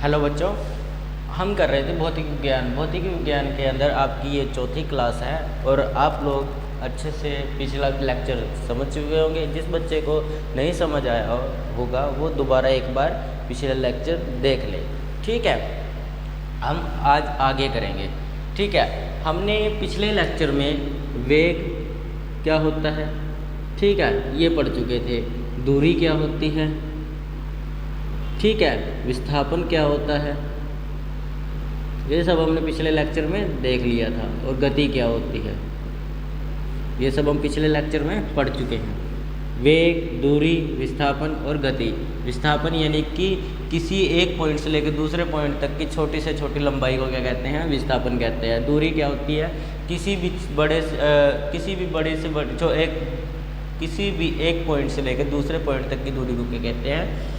Hello बच्चों, हम कर रहे थे भौतिक विज्ञान। भौतिक विज्ञान के अंदर आपकी ये चौथी क्लास है और आप लोग अच्छे से पिछला लेक्चर समझ चुके होंगे। जिस बच्चे को नहीं समझ आया होगा वो दोबारा एक बार पिछला लेक्चर देख ले। ठीक है, हम आज आगे करेंगे। ठीक है, हमने पिछले लेक्चर में वेग क्या होता है, ठीक है, ये पढ़ चुके थे। दूरी क्या होती है, ठीक है, विस्थापन क्या होता है, ये सब हमने पिछले लेक्चर में देख लिया था। और गति क्या होती है, ये सब हम पिछले लेक्चर में पढ़ चुके हैं। वेग, दूरी, विस्थापन और गति। विस्थापन यानी कि किसी एक पॉइंट से लेकर दूसरे पॉइंट तक की छोटी से छोटी लंबाई को क्या कहते हैं, विस्थापन कहते हैं। दूरी क्या होती है, किसी भी एक पॉइंट से लेकर दूसरे पॉइंट तक की दूरी को क्या कहते हैं,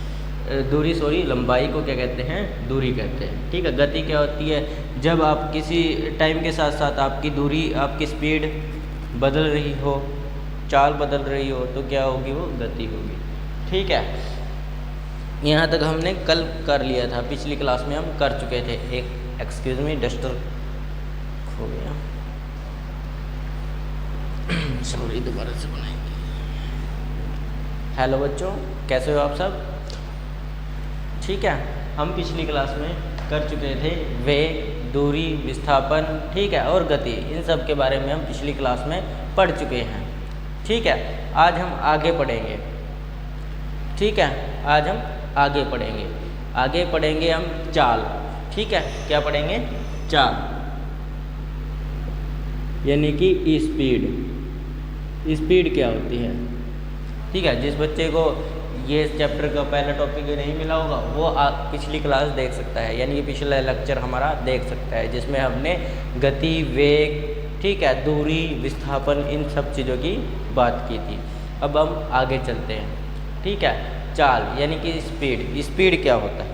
लंबाई को क्या कहते हैं, दूरी कहते हैं। ठीक है, गति क्या होती है, जब आप किसी टाइम के साथ साथ आपकी दूरी, आपकी स्पीड बदल रही हो, चाल बदल रही हो, तो क्या होगी, वो गति होगी। ठीक है, यहाँ तक हमने कल कर लिया था, पिछली क्लास में हम कर चुके थे। एक एक्सक्यूज मी, डस्टर खो गया, सॉरी, दोबारा से बनाएंगे। हेलो बच्चों, कैसे हो आप सब? ठीक है, हम पिछली क्लास में कर चुके थे वेग, दूरी, विस्थापन, ठीक है, और गति। इन सब के बारे में हम पिछली क्लास में पढ़ चुके हैं। ठीक है, आज हम आगे पढ़ेंगे। ठीक है, आज हम आगे पढ़ेंगे हम चाल। ठीक है, क्या पढ़ेंगे, चाल, यानी कि स्पीड क्या होती है। ठीक है, जिस बच्चे को ये चैप्टर का पहला टॉपिक नहीं मिला होगा वो पिछली क्लास देख सकता है, यानी कि पिछला लेक्चर हमारा देख सकता है, जिसमें हमने गति, वेग, ठीक है, दूरी, विस्थापन, इन सब चीज़ों की बात की थी। अब हम आगे चलते हैं। ठीक है, चाल यानी कि स्पीड क्या होता है।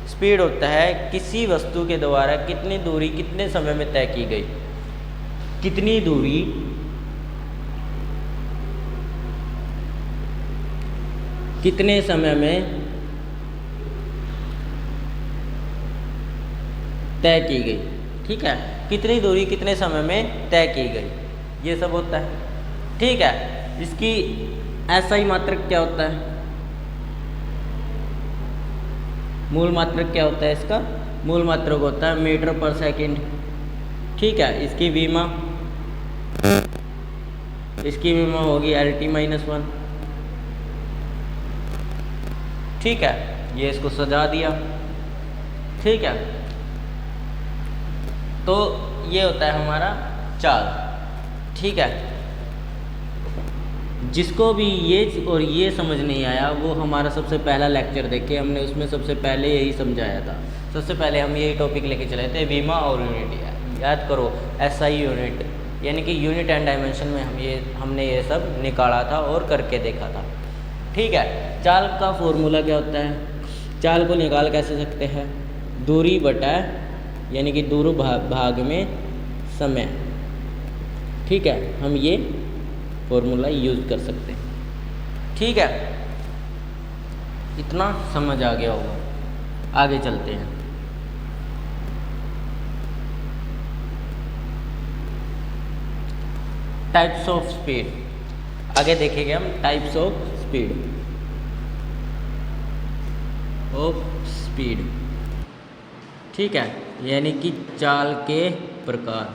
स्पीड होता है किसी वस्तु के द्वारा कितनी दूरी कितने समय में तय की गई, कितनी दूरी कितने समय में तय की गई। ठीक है, कितनी दूरी कितने समय में तय की गई, ये सब होता है। ठीक है, इसकी SI मात्रक क्या होता है, मूल मात्रक क्या होता है, इसका मूल मात्रक होता है मीटर पर सेकंड। ठीक है, इसकी विमा होगी LT-1। ठीक है, ये इसको सजा दिया। ठीक है, तो ये होता है हमारा चाल। ठीक है, जिसको भी ये और ये समझ नहीं आया वो हमारा सबसे पहला लेक्चर देखे, हमने उसमें सबसे पहले यही समझाया था। सबसे पहले हम यही टॉपिक लेके चले थे, विमा और यूनिट। याद करो, SI यूनिट यानी कि यूनिट एंड डायमेंशन में हमने ये सब निकाला था और करके देखा था। ठीक है, चाल का फॉर्मूला क्या होता है, चाल को निकाल कैसे सकते हैं, दूरी बटा यानी कि दूर भाग में समय। ठीक है, हम ये फॉर्मूला यूज़ कर सकते हैं। ठीक है, इतना समझ आ गया होगा। आगे चलते हैं। टाइप्स ऑफ स्पीड, आगे देखेंगे हम टाइप्स ऑफ स्पीड। ठीक है, यानी कि चाल के प्रकार।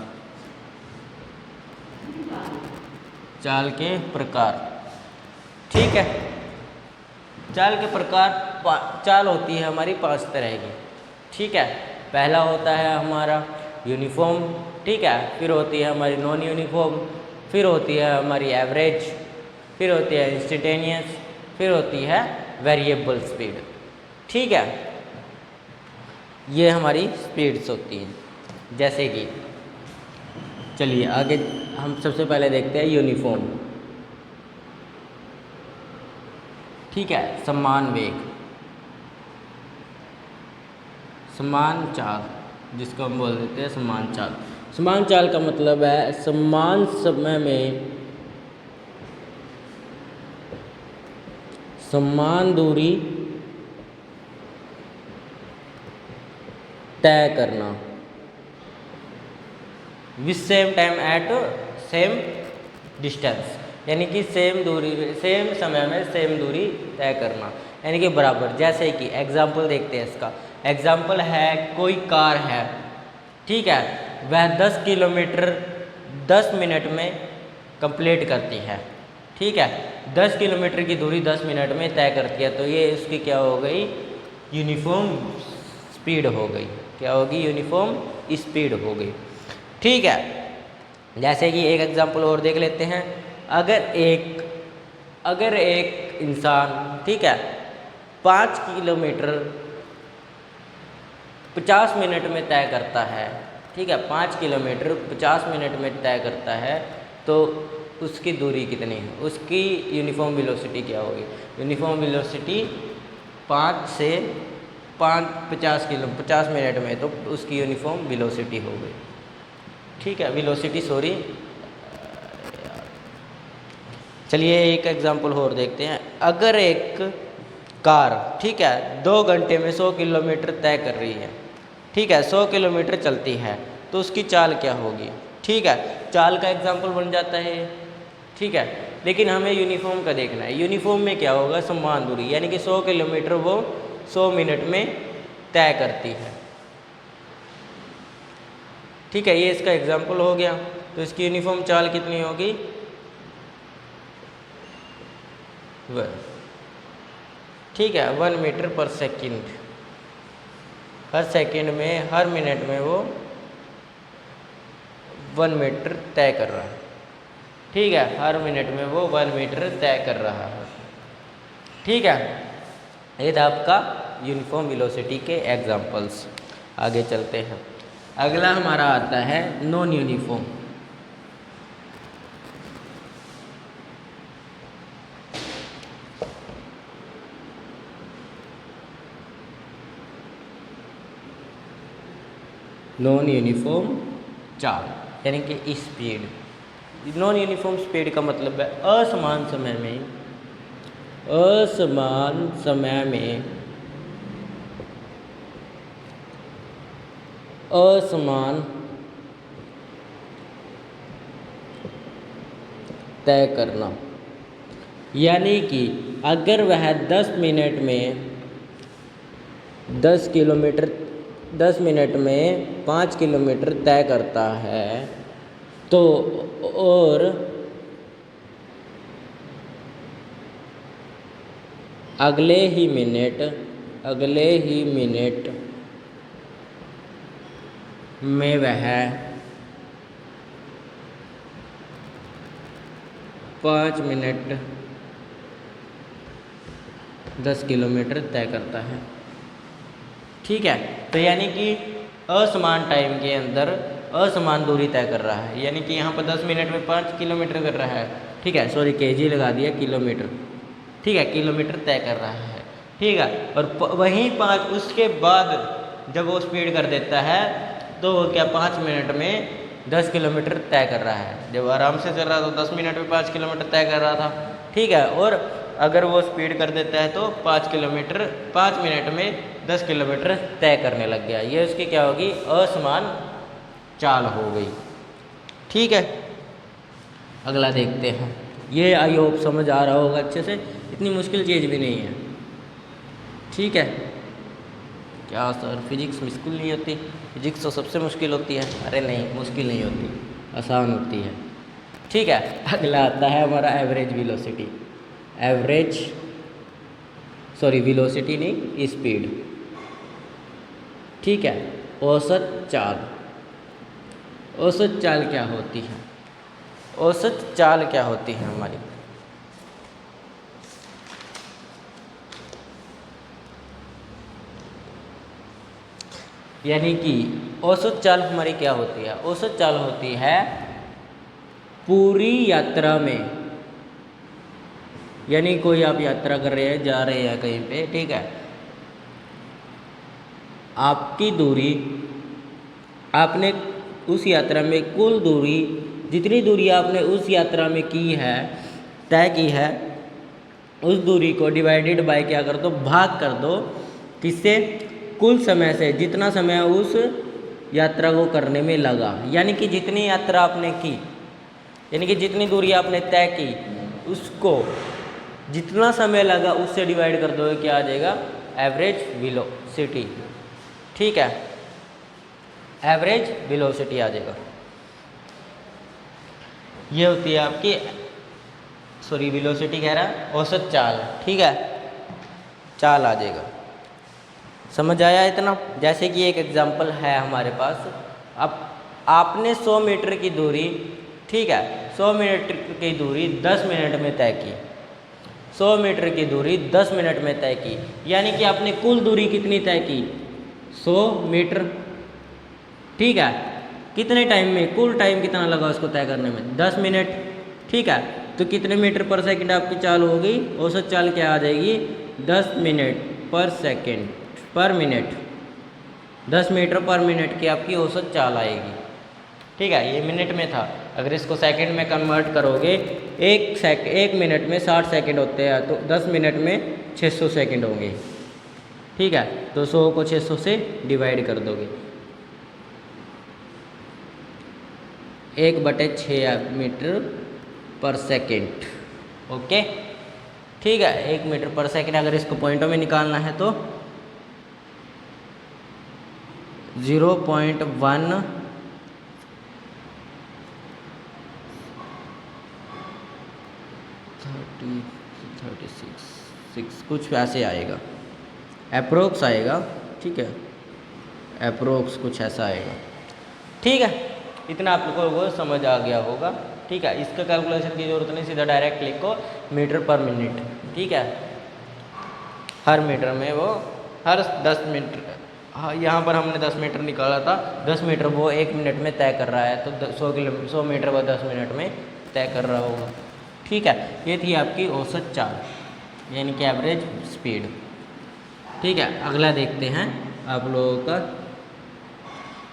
ठीक है, चाल के प्रकार, चाल होती है हमारी 5 तरह की। ठीक है, पहला होता है हमारा यूनिफॉर्म। ठीक है, फिर होती है हमारी नॉन यूनिफॉर्म, फिर होती है हमारी एवरेज, फिर होती है इंस्टेंटेनियस, फिर होती है वेरिएबल स्पीड। ठीक है, ये हमारी स्पीड्स होती हैं। जैसे कि चलिए आगे हम सबसे पहले देखते हैं यूनिफॉर्म। ठीक है, समान वेग, समान चाल, जिसको हम बोल देते हैं समान चाल। समान चाल का मतलब है समान समय में समान दूरी तय करना, with same time at same distance, यानी कि सेम दूरी, सेम समय में सेम दूरी तय करना, यानी कि बराबर। जैसे कि एग्जाम्पल देखते हैं इसका। एग्जाम्पल है, कोई कार है, ठीक है, वह 10 किलोमीटर 10 मिनट में कंप्लीट करती है, ठीक है, 10 किलोमीटर की दूरी 10 मिनट में तय करती है, तो ये इसकी क्या हो गई, यूनिफॉर्म स्पीड हो गई। क्या होगी, यूनिफॉर्म स्पीड हो गई, ठीक है। जैसे कि एक एग्जांपल और देख लेते हैं। अगर एक इंसान, ठीक है, 5 किलोमीटर 50 मिनट में तय करता है, ठीक है, 5 किलोमीटर 50 मिनट में तय करता है, तो उसकी दूरी कितनी है, उसकी यूनिफॉर्म वेलोसिटी क्या होगी। यूनिफॉर्म वेलोसिटी 5 से 50 मिनट में, तो उसकी यूनिफॉर्म वेलोसिटी हो गई, ठीक है, वेलोसिटी, सॉरी। चलिए एक एग्जांपल और देखते हैं। अगर एक कार, ठीक है, 2 घंटे में 100 किलोमीटर तय कर रही है, ठीक है, 100 किलोमीटर चलती है, तो उसकी चाल क्या होगी, ठीक है, चाल का एग्जांपल बन जाता है, ठीक है। लेकिन हमें यूनिफॉर्म का देखना है। यूनिफॉर्म में क्या होगा, समान दूरी, यानी कि 100 किलोमीटर वो 100 मिनट में तय करती है, ठीक है, ये इसका एग्जांपल हो गया। तो इसकी यूनिफॉर्म चाल कितनी होगी, ठीक है, 1 मीटर पर सेकंड, हर सेकंड में, हर मिनट में वो 1 मीटर तय कर रहा है, ठीक है, हर मिनट में वो 1 मीटर तय कर रहा है, ठीक है। ये था आपका यूनिफॉर्म वेलोसिटी के एग्जांपल्स। आगे चलते हैं। अगला हमारा आता है नॉन यूनिफॉर्म। नॉन यूनिफॉर्म चाल, यानी कि स्पीड। नॉन यूनिफॉर्म स्पीड का मतलब है असमान समय में असमान तय करना, यानी कि अगर वह 10 मिनट में 10 मिनट में 5 किलोमीटर तय करता है, तो और अगले ही मिनट में वह 5 मिनट 10 किलोमीटर तय करता है, ठीक है। तो यानी कि असमान टाइम के अंदर असमान दूरी तय कर रहा है, यानी कि यहाँ पर 10 मिनट में 5 किलोमीटर कर रहा है, ठीक है, सॉरी केजी लगा दिया, किलोमीटर, ठीक है, किलोमीटर तय कर रहा है, ठीक है। और वहीं 5 उसके बाद जब वो स्पीड कर देता है, तो वो क्या 5 मिनट में 10 किलोमीटर तय कर रहा है। जब आराम से चल रहा था तो 10 मिनट में 5 किलोमीटर तय कर रहा था, ठीक है। और अगर वो स्पीड कर देता है तो 5 मिनट में 10 किलोमीटर तय करने लग गया। ये उसकी क्या होगी, असमान चाल हो गई, ठीक है। अगला देखते हैं। ये आई होप समझ आ रहा होगा अच्छे से, इतनी मुश्किल चीज़ भी नहीं है, ठीक है। क्या सर फिजिक्स मुश्किल नहीं होती? फिजिक्स तो सबसे मुश्किल होती है। अरे नहीं, मुश्किल नहीं होती, आसान होती है, ठीक है। अगला आता है हमारा एवरेज वेलोसिटी। वेलोसिटी नहीं, स्पीड, ठीक है। औसत चाल। औसत चाल क्या होती है? औसत चाल क्या होती है हमारी? यानी कि औसत चाल हमारी क्या होती है? औसत चाल होती है पूरी यात्रा में, यानी कोई आप यात्रा कर रहे हैं, जा रहे हैं कहीं पे, ठीक है, आपकी दूरी, आपने उस यात्रा में कुल दूरी, जितनी दूरी आपने उस यात्रा में की है, तय की है, उस दूरी को डिवाइडेड बाय क्या कर दो, भाग कर दो, किससे? कुल समय से जितना समय उस यात्रा को करने में लगा, यानी कि जितनी यात्रा आपने की, यानी कि जितनी दूरी आपने तय की उसको जितना समय लगा उससे डिवाइड कर दोगे, क्या आ जाएगा, एवरेज वेलोसिटी। ठीक है, एवरेज वेलोसिटी आ जाएगा। ये होती है आपकी, सॉरी वेलोसिटी कह रहा है, औसत चाल। ठीक है, चाल आ जाएगा। समझ आया इतना? जैसे कि एक एग्जांपल है हमारे पास, अब आपने 100 मीटर की दूरी, ठीक है, 100 मीटर की दूरी 10 मिनट में तय की, 100 मीटर की दूरी 10 मिनट में तय की, यानी कि आपने कुल दूरी कितनी तय की, 100 मीटर। ठीक है, कितने टाइम में, कुल टाइम कितना लगा उसको तय करने में, 10 मिनट। ठीक है, तो कितने मीटर पर सेकंड आपकी चाल होगी, औसत चाल क्या आ जाएगी, 10 मिनट पर सेकंड पर मिनट, 10 मीटर पर मिनट की आपकी औसत चाल आएगी। ठीक है, ये मिनट में था, अगर इसको सेकंड में कन्वर्ट करोगे, एक मिनट में 60 सेकंड होते हैं, तो 10 मिनट में 600 सेकंड होंगे। ठीक है, तो 100 को 600 से डिवाइड कर दोगे, 1/6 मीटर पर सेकंड। ओके, ठीक है, 1 मीटर पर सेकंड, अगर इसको पॉइंटों में निकालना है तो 0.1 36 कुछ ऐसे आएगा, अप्रोक्स आएगा। ठीक है, अप्रोक्स कुछ ऐसा आएगा। ठीक है, इतना आप लोगों को समझ आ गया होगा। ठीक है, इसका कैलकुलेशन की जरूरत नहीं, सीधा डायरेक्ट लिखो मीटर पर मिनट। ठीक है, हर मीटर में वो हर 10 मीटर, हाँ यहाँ पर हमने 10 मीटर निकाला था, 10 मीटर वो 1 मिनट में तय कर रहा है, तो 100 मीटर वो 10 मिनट में तय कर रहा होगा। ठीक है, ये थी आपकी औसत चाल, यानी कि एवरेज स्पीड। ठीक है, अगला देखते हैं आप लोगों का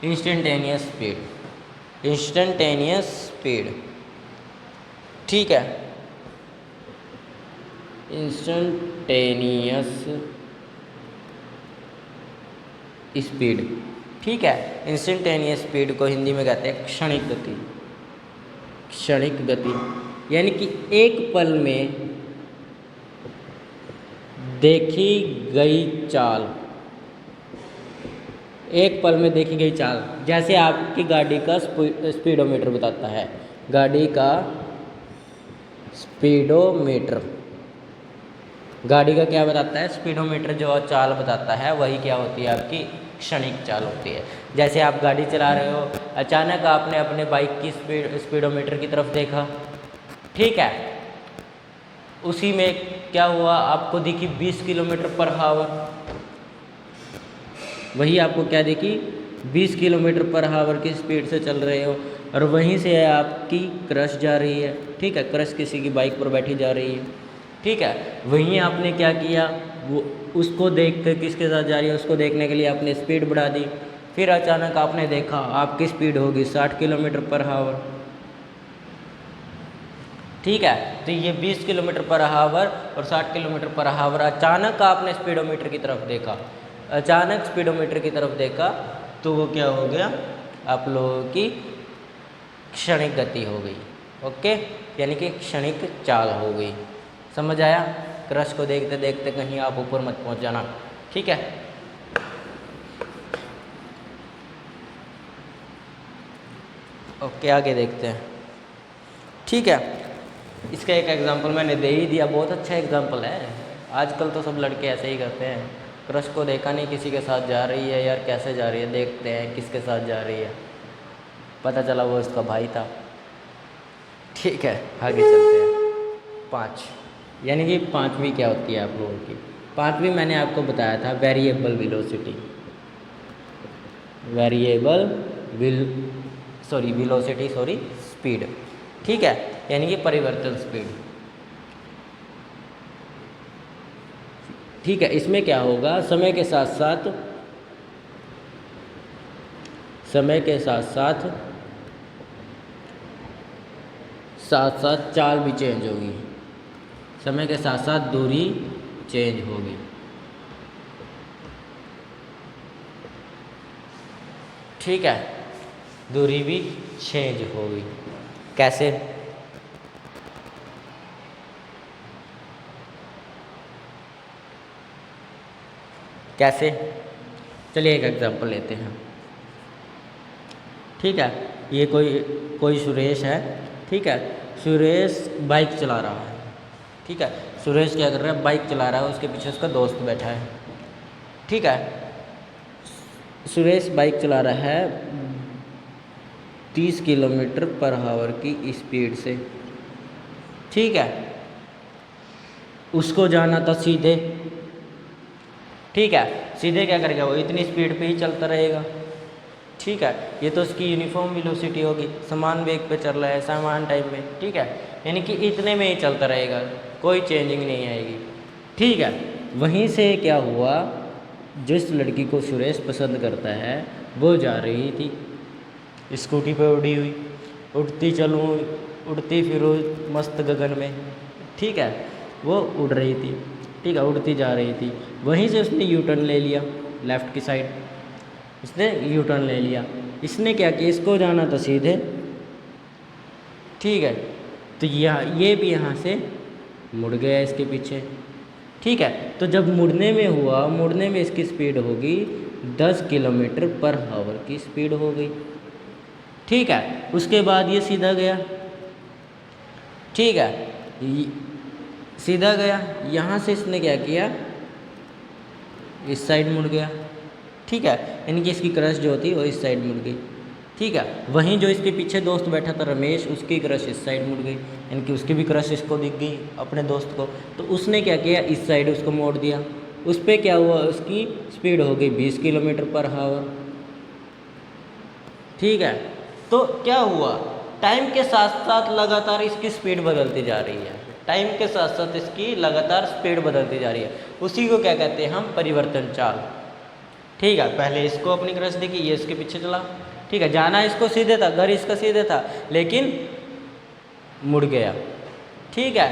इंस्टेंटेनियस स्पीड। इंस्टेंटेनियस स्पीड, ठीक है, इंस्टेंटेनियस स्पीड। ठीक है, इंस्टेंटेनियस स्पीड को हिंदी में कहते हैं क्षणिक गति। क्षणिक गति यानी कि एक पल में देखी गई चाल, एक पल में देखी गई चाल, जैसे आपकी गाड़ी का स्पीडोमीटर बताता है, गाड़ी का स्पीडोमीटर, गाड़ी का क्या बताता है, स्पीडोमीटर जो चाल बताता है वही क्या होती है, आपकी क्षणिक चाल होती है। जैसे आप गाड़ी चला रहे हो, अचानक आपने अपने बाइक की स्पीडोमीटर की तरफ देखा, ठीक है, उसी में क्या हुआ, आपको दिखी 20 किलोमीटर पर आवर, वही आपको क्या दिखी, 20 किलोमीटर पर आवर की स्पीड से चल रहे हो, और वहीं से आपकी क्रश जा रही है। ठीक है, क्रश किसी की बाइक पर बैठी जा रही है। ठीक है, वहीं आपने क्या किया, वो उसको देख कर किसके साथ जा रही है, उसको देखने के लिए आपने स्पीड बढ़ा दी, फिर अचानक आपने देखा आपकी स्पीड होगी 60 किलोमीटर पर आवर। ठीक है, तो ये 20 किलोमीटर पर आवर और 60 किलोमीटर पर आवर, अचानक आपने स्पीडोमीटर की तरफ देखा, अचानक स्पीडोमीटर की तरफ देखा, तो वो क्या हो गया, आप लोगों की क्षणिक गति हो गई। ओके, यानी कि क्षणिक चाल हो गई। समझ आया? क्रश को देखते देखते कहीं आप ऊपर मत पहुंच जाना। ठीक है, ओके, आगे देखते हैं। ठीक है, इसका एक एग्जांपल मैंने दे ही दिया, बहुत अच्छा एग्जांपल है। आजकल तो सब लड़के ऐसे ही करते हैं, क्रश को देखा नहीं, किसी के साथ जा रही है, यार कैसे जा रही है, देखते हैं किसके साथ जा रही है, पता चला वो इसका भाई था। ठीक है, आगे चलते हैं। 5, यानी कि पांचवी क्या होती है आप लोगों की, पांचवी मैंने आपको बताया था variable velocity. Variable velocity speed. ठीक है, यानी कि परिवर्तन स्पीड। ठीक है, इसमें क्या होगा, समय के साथ साथ चाल भी चेंज होगी, समय के साथ साथ दूरी चेंज होगी। ठीक है, दूरी भी चेंज होगी। कैसे? कैसे? चलिए एक एग्जांपल लेते हैं। ठीक है, ये कोई सुरेश है। ठीक है, सुरेश बाइक चला रहा है। ठीक है, सुरेश क्या कर रहा है? बाइक चला रहा है, उसके पीछे उसका दोस्त बैठा है। ठीक है, सुरेश बाइक चला रहा है 30 किलोमीटर पर आवर की स्पीड से। ठीक है, उसको जाना था सीधे। ठीक है, सीधे क्या करेगा? वो इतनी स्पीड पे ही चलता रहेगा। ठीक है, ये तो उसकी यूनिफॉर्म वेलोसिटी होगी, समान वेग पे चल रहा है, समान टाइम में। ठीक है, यानी कि इतने में ही चलता रहेगा, कोई चेंजिंग नहीं आएगी। ठीक है, वहीं से क्या हुआ? जिस लड़की को सुरेश पसंद करता है वो जा रही थी स्कूटी पे उड़ी हुई, उड़ती चलूँ उड़ती फिरूँ मस्त गगन में। ठीक है, वो उड़ रही थी। ठीक है, उड़ती जा रही थी। वहीं से उसने यू टर्न ले लिया लेफ़्ट की साइड, इसने यू टर्न ले लिया। इसने क्या किया? इसको जाना था सीधे। ठीक है, तो ये भी यहाँ से मुड़ गया इसके पीछे। ठीक है, तो जब मुड़ने में हुआ, मुड़ने में इसकी स्पीड होगी 10 किलोमीटर पर आवर की स्पीड हो गई। ठीक है, उसके बाद ये सीधा गया। ठीक है, सीधा गया। यहाँ से इसने क्या किया? इस साइड मुड़ गया। ठीक है, यानी कि इसकी क्रश जो होती है वो इस साइड मुड़ गई। ठीक है, वहीं जो इसके पीछे दोस्त बैठा था रमेश, उसकी क्रश इस साइड मुड़ गई, यानी कि उसकी भी क्रश इसको दिख गई अपने दोस्त को। तो उसने क्या किया? इस साइड उसको मोड़ दिया। उस पर क्या हुआ? उसकी स्पीड हो गई 20 किलोमीटर पर आवर। ठीक है, तो क्या हुआ? टाइम के साथ साथ लगातार इसकी स्पीड बदलती जा रही है। टाइम के साथ साथ इसकी लगातार स्पीड बदलती जा रही है। उसी को क्या कहते हैं हम? परिवर्तन चाल। ठीक है, पहले इसको अपनी क्रश देखी, ये इसके पीछे चला। ठीक है, जाना इसको सीधे था, घर इसका सीधे था, लेकिन मुड़ गया। ठीक है,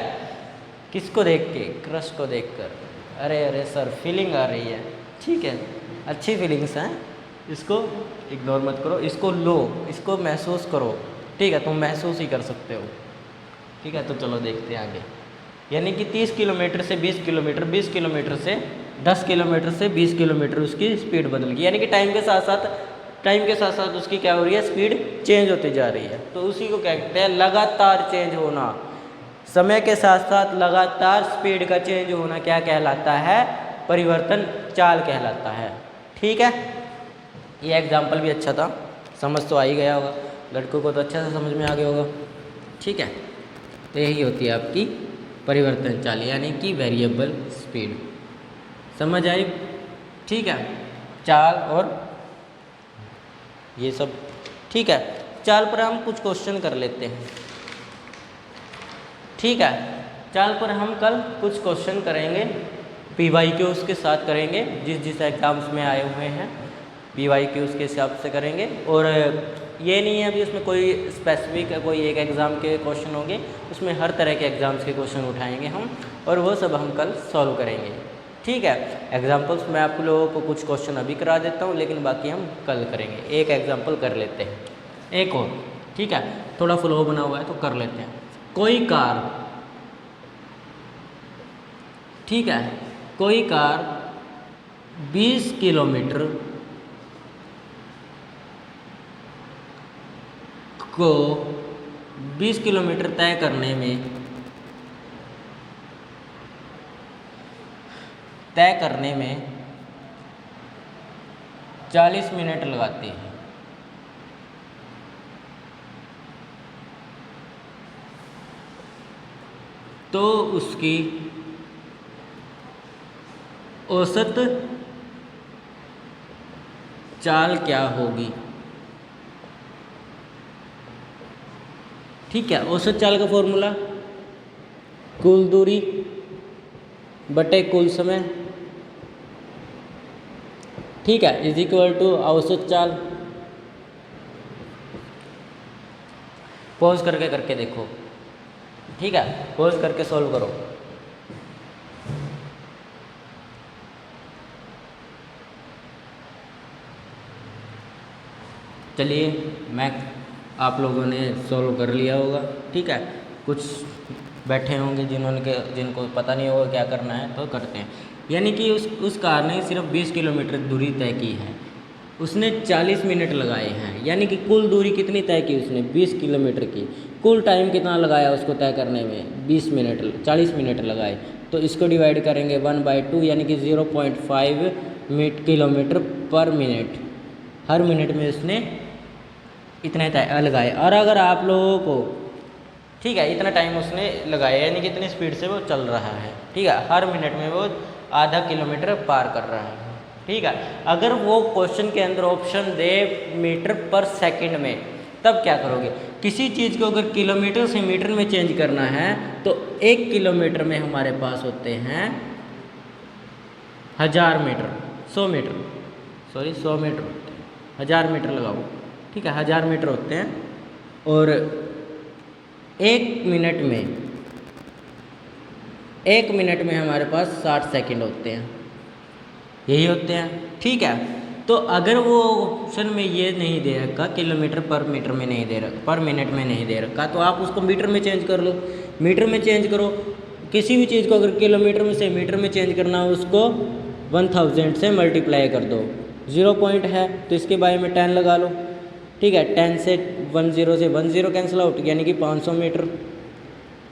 किसको देख के? क्रश को देखकर। अरे अरे सर, फीलिंग आ रही है। ठीक है, अच्छी फीलिंग्स हैं, इसको इग्नोर मत करो, इसको लो, इसको महसूस करो। ठीक है, तुम महसूस ही कर सकते हो। ठीक है, तो चलो देखते हैं आगे। यानी कि 30 किलोमीटर से 20 किलोमीटर, 20 किलोमीटर से 10 किलोमीटर से 20 किलोमीटर उसकी स्पीड बदल गई। यानी कि टाइम के साथ साथ उसकी क्या हो रही है? स्पीड चेंज होती जा रही है। तो उसी को क्या कहते हैं? लगातार चेंज होना। समय के साथ साथ लगातार स्पीड का चेंज होना क्या कहलाता है? परिवर्तन चाल कहलाता है। ठीक है, ये एग्जाम्पल भी अच्छा था, समझ तो आ ही गया होगा, लड़कों को तो अच्छा से समझ में आ गया होगा। ठीक है, तो यही होती है आपकी परिवर्तन चाल, यानी कि वेरिएबल स्पीड। समझ आई? ठीक है, चाल और ये सब। ठीक है, चाल पर हम कुछ क्वेश्चन कर लेते हैं। ठीक है, चाल पर हम कल कुछ क्वेश्चन करेंगे, PYQs के साथ करेंगे, जिस एग्ज़ाम्स में आए हुए हैं PYQs के हिसाब से करेंगे। और ये नहीं है अभी उसमें कोई स्पेसिफिक कोई एक एग्ज़ाम के क्वेश्चन होंगे, उसमें हर तरह के एग्ज़ाम्स के क्वेश्चन उठाएंगे हम, और वो सब हम कल सॉल्व करेंगे। ठीक है, एग्जाम्पल्स मैं आप लोगों को कुछ क्वेश्चन अभी करा देता हूँ, लेकिन बाकी हम कल करेंगे। एक एग्जाम्पल कर लेते हैं, एक और। ठीक है, थोड़ा फ्लो बना हुआ है तो कर लेते हैं। कोई कार, ठीक है, कोई कार 20 किलोमीटर को 20 किलोमीटर तय करने में 40 मिनट लगाती है। तो उसकी औसत चाल क्या होगी? ठीक है, औसत चाल का फॉर्मूला कुल दूरी बटे कुल समय। ठीक है, इज इक्वल टू औसत चाल। पॉज करके देखो। ठीक है, पॉज करके सॉल्व करो। चलिए मैं आप लोगों ने सॉल्व कर लिया होगा, ठीक है। कुछ बैठे होंगे जिनको पता नहीं होगा क्या करना है, तो करते हैं। यानी कि उस कार ने सिर्फ 20 किलोमीटर दूरी तय की है, उसने 40 मिनट लगाए हैं। यानी कि कुल दूरी कितनी तय की उसने? 20 किलोमीटर की। कुल टाइम कितना लगाया उसको तय करने में? 20 मिनट, 40 मिनट लगाए। तो इसको डिवाइड करेंगे 1/2, यानी कि 0.5 किलोमीटर पर मिनट। हर मिनट में उसने इतने लगाए। और अगर आप लोगों को, ठीक है, इतना टाइम उसने लगाया, यानी कि इतनी स्पीड से वो चल रहा है, ठीक है, हर मिनट में वो आधा किलोमीटर पार कर रहा है, ठीक है। अगर वो क्वेश्चन के अंदर ऑप्शन दे मीटर पर सेकंड में, तब क्या करोगे? किसी चीज़ को अगर किलोमीटर से मीटर में चेंज करना है तो 1 किलोमीटर में हमारे पास होते हैं 1000 मीटर, 100 मीटर, सॉरी 100 मीटर होते हैं, 1000 मीटर लगाओ, ठीक है, 1000 मीटर होते हैं। और 1 मिनट में हमारे पास 60 सेकंड होते हैं, यही होते हैं, ठीक है। तो अगर वो ऑप्शन में ये नहीं दे रखा, किलोमीटर पर मीटर में नहीं दे रखा, पर मिनट में नहीं दे रखा, तो आप उसको मीटर में चेंज कर लो। मीटर में चेंज करो, किसी भी चीज़ को अगर किलोमीटर में से मीटर में चेंज करना हो, उसको 1000 से मल्टीप्लाई कर दो। 0 पॉइंट है तो इसके बारे में 10 लगा लो, ठीक है। 10 से 10 कैंसिल आउट, यानी कि 500 मीटर,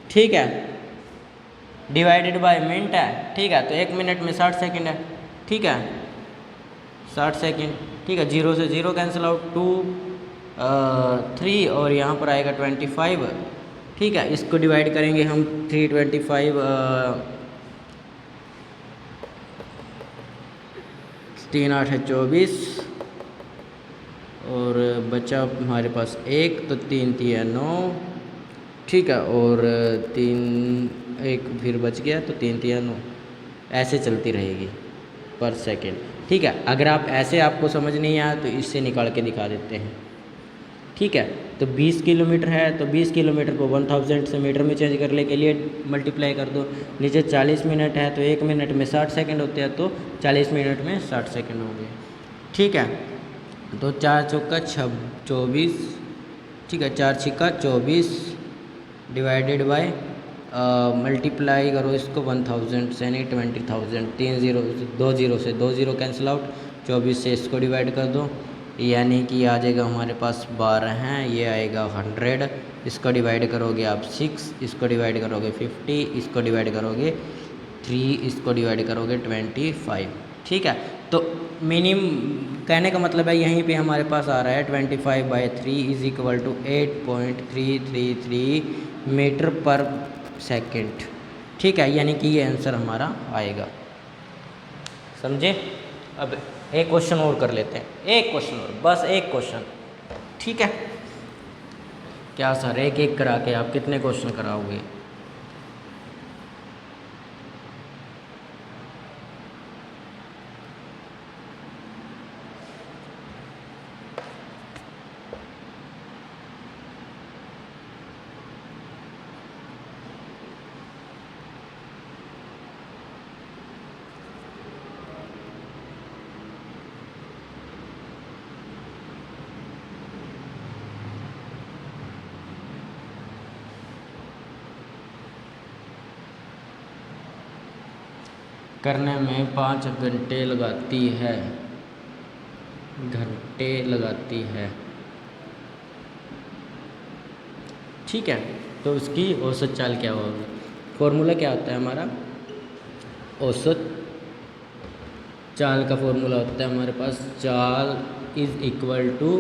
ठीक है। डिवाइडेड बाय मिनट है, ठीक है, तो 1 मिनट में 60 सेकंड है, ठीक है, 60 सेकंड, ठीक है। 0 से 0 कैंसिल आउट, 2 3 और यहाँ पर आएगा 25, ठीक है। इसको डिवाइड करेंगे हम 325 3 8 है 24 और बचा हमारे पास 1, तो 3 3 9, ठीक है, और 3 1 फिर बच गया, तो 3 3 9, ऐसे चलती रहेगी पर सेकंड, ठीक है। अगर आप ऐसे आपको समझ नहीं आया तो इससे निकाल के दिखा देते हैं, ठीक है। तो 20 किलोमीटर है, तो 20 किलोमीटर को 1000 से मीटर में चेंज करने के लिए मल्टीप्लाई कर दो। नीचे 40 मिनट है, तो 1 मिनट में 60 सेकंड होते हैं, तो 40 मिनट में 60 सेकंड होंगे, ठीक है। तो 4 चौका 24, ठीक है, 4 छिक्का 24 डिवाइडेड बाय मल्टीप्लाई करो इसको 1000 से, नहीं 20,000, 3 0 2 0 से 2 0 कैंसिल आउट, 24 से इसको डिवाइड कर दो, यानी कि आ जाएगा हमारे पास 12 हैं, ये आएगा 100। इसको डिवाइड करोगे आप 6, इसको डिवाइड करोगे 50, इसको डिवाइड करोगे 3, इसको डिवाइड करोगे 25, ठीक है। तो कहने का मतलब है यहीं पे हमारे पास आ रहा है 25/3 इज इक्वल टू 8.333 मीटर पर सेकंड, ठीक है, यानी कि ये आंसर हमारा आएगा। समझे? अब एक क्वेश्चन और कर लेते हैं, एक क्वेश्चन और, बस एक क्वेश्चन, ठीक है। क्या सर एक एक करा के आप कितने क्वेश्चन कराओगे? करने में 5 घंटे लगाती है, ठीक है। तो उसकी औसत चाल क्या होगी? फॉर्मूला क्या होता है हमारा? औसत चाल का फॉर्मूला होता है हमारे पास, चाल इज इक्वल टू,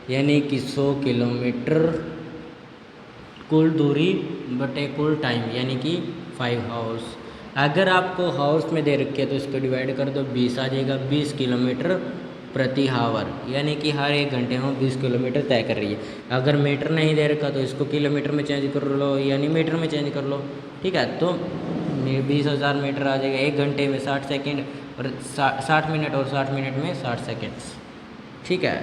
यानी कि 100 किलोमीटर कुल दूरी बटे कुल टाइम, यानी कि 5 आवर्स। अगर आपको हावर्स में दे रखे है तो इसको डिवाइड कर दो, 20 आ जाएगा, 20 किलोमीटर प्रति हावर, यानी कि हर 1 घंटे में 20 किलोमीटर तय कर रही है। अगर मीटर नहीं दे रखा तो इसको किलोमीटर में चेंज कर लो, यानी मीटर में चेंज कर लो, ठीक है। तो 20,000 मीटर आ जाएगा, 1 घंटे में 60 सेकेंड और 60 मिनट, और 60 मिनट में 60 सेकेंड्स, ठीक है,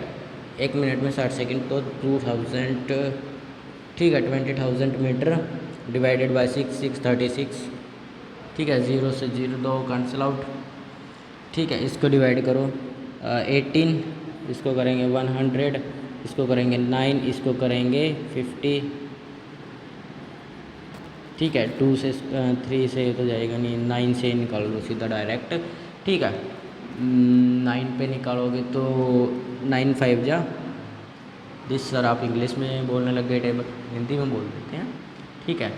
1 मिनट में 60 सेकेंड, तो 2000, ठीक है, 20,000 मीटर डिवाइडेड बाई 636, ठीक है। 0 से 0 2 कैंसिल आउट, ठीक है। इसको डिवाइड करो 18, इसको करेंगे 100, इसको करेंगे 9, इसको करेंगे 50, ठीक है। 2 से 3 से तो जाएगा नहीं, 9 से निकाल लो सीधा डायरेक्ट, ठीक है। 9 पे निकालोगे तो 9 5 जा दिस, सर आप इंग्लिश में बोलने लग गए, टेबल हिंदी में बोल देते हैं, ठीक है।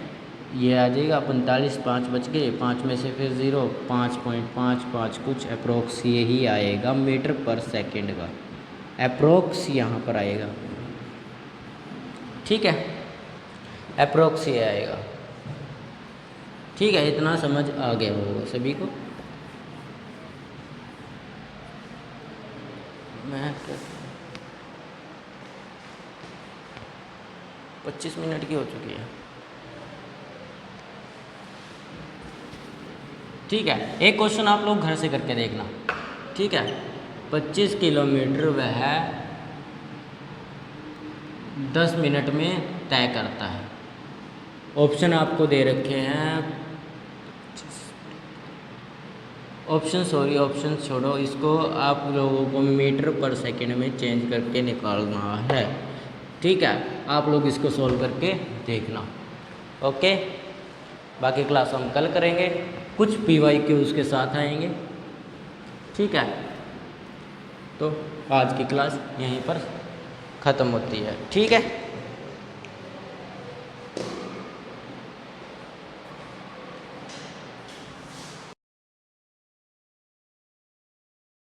ये आ जाएगा 45, 5 बच गए, 5 में से फिर 0, 5.55 कुछ अप्रोक्स यही आएगा मीटर पर सेकंड का, अप्रोक्स यहाँ पर आएगा, ठीक है। अप्रोक्स ये आएगा, ठीक है। इतना समझ आ गया होगा सभी को। मैं 25 मिनट की हो चुकी है, ठीक है। एक क्वेश्चन आप लोग घर से करके देखना, ठीक है। 25 किलोमीटर वह 10 मिनट में तय करता है। ऑप्शन आपको दे रखे हैं, ऑप्शन छोड़ो, इसको आप लोगों को मीटर पर सेकंड में चेंज करके निकालना है, ठीक है। आप लोग इसको सॉल्व करके देखना, ओके। बाकी क्लास हम कल करेंगे, कुछ PYQ उसके साथ आएंगे, ठीक है। तो आज की क्लास यहीं पर ख़त्म होती है, ठीक है।